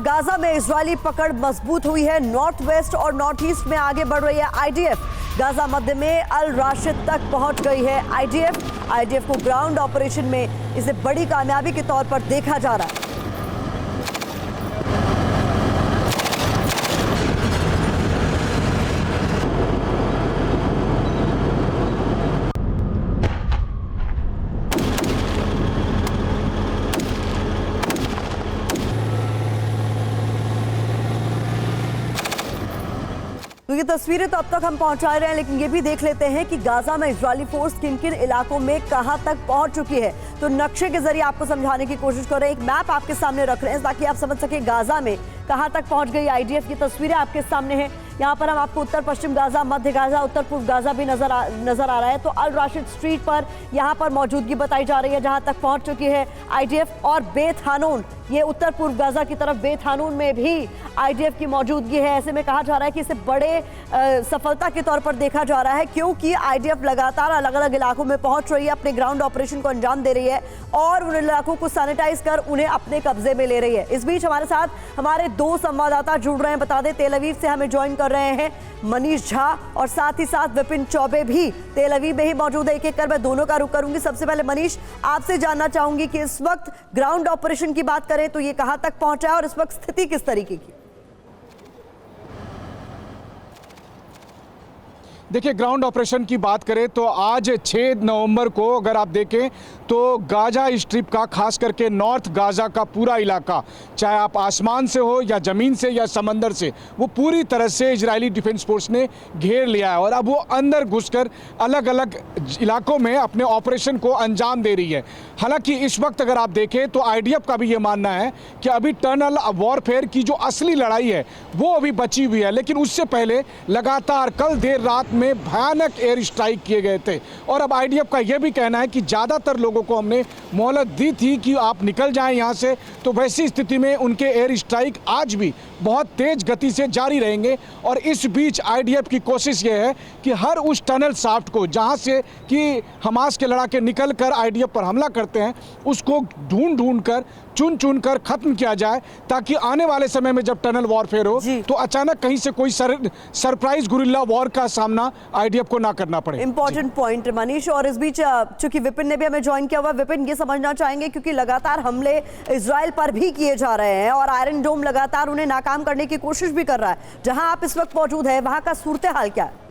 Gaza में Israeli पकड़ मजबूत हुई है। नॉर्थ वेस्ट और नॉर्थ ईस्ट में आगे बढ़ रही है आईडीएफ। गाजा मध्य में अल राशिद तक पहुंच गई है आईडीएफ को ग्राउंड ऑपरेशन में इसे बड़ी कामयाबी के तौर पर देखा जा रहा है। तो ये तस्वीरें तो अब तक हम पहुंचा रहे हैं, लेकिन ये भी देख लेते हैं कि गाजा में इजरायली फोर्स किन किन इलाकों में कहां तक पहुंच चुकी है। तो नक्शे के जरिए आपको समझाने की कोशिश कर रहे हैं, एक मैप आपके सामने रख रहे हैं ताकि आप समझ सके गाजा में कहां तक पहुंच गई आईडीएफ की। तस्वीरें आपके सामने हैं। यहाँ पर हम आपको उत्तर पश्चिम गाजा, मध्य गाजा, उत्तर पूर्व गाजा भी नजर आ रहा है। तो अल राशिद स्ट्रीट पर यहाँ पर मौजूदगी बताई जा रही है जहां तक पहुंच चुकी है आईडीएफ। और बेत हानून, ये उत्तर पूर्व गाजा की तरफ बेत हानून में भी आईडीएफ की मौजूदगी है। ऐसे में कहा जा रहा है कि इसे बड़े सफलता के तौर पर देखा जा रहा है, क्योंकि आईडीएफ लगातार अलग अलग इलाकों में पहुंच रही है, अपने ग्राउंड ऑपरेशन को अंजाम दे रही है और उन इलाकों को सैनिटाइज कर उन्हें अपने कब्जे में ले रही है। इस बीच हमारे साथ हमारे दो संवाददाता जुड़ रहे हैं। बता दें, तेल अवीव से हमें ज्वाइन कर रहे हैं मनीष झा और साथ ही साथ विपिन चौबे भी तेल अवीव में ही मौजूद है। एक एक कर मैं दोनों का रुख करूंगी। सबसे पहले मनीष, आपसे जानना चाहूंगी कि इस वक्त ग्राउंड ऑपरेशन की बात करें तो ये कहां तक पहुंचा है और इस वक्त स्थिति किस तरीके की? देखिए, ग्राउंड ऑपरेशन की बात करें तो आज 6 नवंबर को अगर आप देखें तो गाजा स्ट्रिप का, खास करके नॉर्थ गाजा का पूरा इलाका, चाहे आप आसमान से हो या ज़मीन से या समंदर से, वो पूरी तरह से इजरायली डिफेंस फोर्स ने घेर लिया है और अब वो अंदर घुसकर अलग अलग इलाकों में अपने ऑपरेशन को अंजाम दे रही है। हालांकि इस वक्त अगर आप देखें तो आईडीएफ का भी ये मानना है कि अभी टनल वॉरफेयर की जो असली लड़ाई है वो अभी बची हुई है, लेकिन उससे पहले लगातार कल देर रात में भयानक एयर स्ट्राइक किए गए थे। और अब आईडीएफ का यह भी कहना है कि ज़्यादातर लोगों को हमने मोहलत दी थी कि आप निकल जाएं यहाँ से, तो वैसी स्थिति में उनके एयर स्ट्राइक आज भी बहुत तेज गति से जारी रहेंगे। और इस बीच आईडीएफ की कोशिश ये है कि हर उस टनल शाफ्ट को जहाँ से कि हमास के लड़ाके निकल कर आईडीएफ पर हमला करते हैं, उसको ढूंढ कर चुन कर खत्म किया जाए, ताकि आने वाले समय में जब टनल वॉरफेयर हो तो अचानक कहीं से कोई सरप्राइज गुरिल्ला वॉर का सामना आईडीएफ को ना करना पड़े। Important point Manish. और इस बीच चूंकि विपिन ने भी हमें ज्वाइन किया हुआ, विपिन ये समझना चाहेंगे क्योंकि लगातार हमले इजराइल पर भी किए जा रहे हैं और आयरन डोम लगातार उन्हें नाकाम करने की कोशिश भी कर रहा है, जहां आप इस वक्त मौजूद है वहां का सूरत हाल क्या है?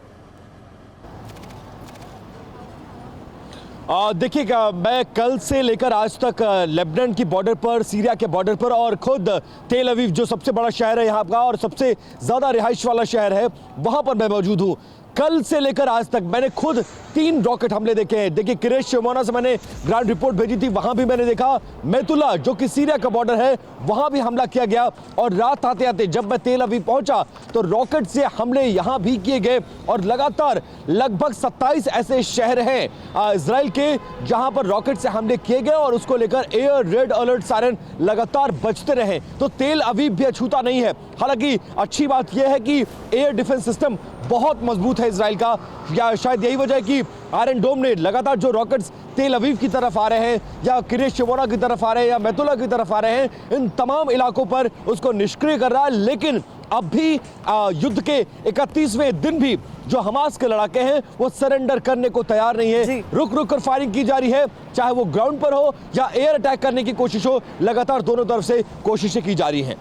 देखिएगा, मैं कल से लेकर आज तक लेबनान की बॉर्डर पर, सीरिया के बॉर्डर पर और खुद तेल अवीव जो सबसे बड़ा शहर है यहाँ का और सबसे ज़्यादा रिहाइश वाला शहर है, वहाँ पर मैं मौजूद हूँ। कल से लेकर आज तक मैंने खुद 3 रॉकेट हमले देखे हैं। देखिए, किरेश शिमोना से मैंने ग्राउंड रिपोर्ट भेजी थी, वहां भी मैंने देखा मैतुला जो कि सीरिया का बॉर्डर है, वहां भी हमला किया गया। और रात आते आते जब मैं तेल अवीव पहुंचा तो रॉकेट से हमले यहां भी किए गए और लगातार लगभग 27 ऐसे शहर हैं इजराइल के जहां पर रॉकेट से हमले किए गए और उसको लेकर एयर रेड अलर्ट सायरन लगातार बजते रहे। तो तेल अवीव भी अछूता नहीं है। हालांकि अच्छी बात यह है कि एयर डिफेंस सिस्टम बहुत मजबूत है इजराइल का, या शायद यही वजह है कि आयरन डोम ने लगातार जो रॉकेट्स तेल अवीव की तरफ आ रहे हैं या किरेश शिमोना की तरफ आ रहे हैं या मैतुला की तरफ आ रहे हैं, इन तमाम इलाकों पर उसको निष्क्रिय कर रहा है। लेकिन अब भी युद्ध के 31वें दिन भी जो हमास के लड़ाके हैं वो सरेंडर करने को तैयार नहीं है। रुक कर फायरिंग की जा रही है, चाहे वो ग्राउंड पर हो या एयर अटैक करने की कोशिश हो, लगातार दोनों तरफ से कोशिशें की जा रही हैं।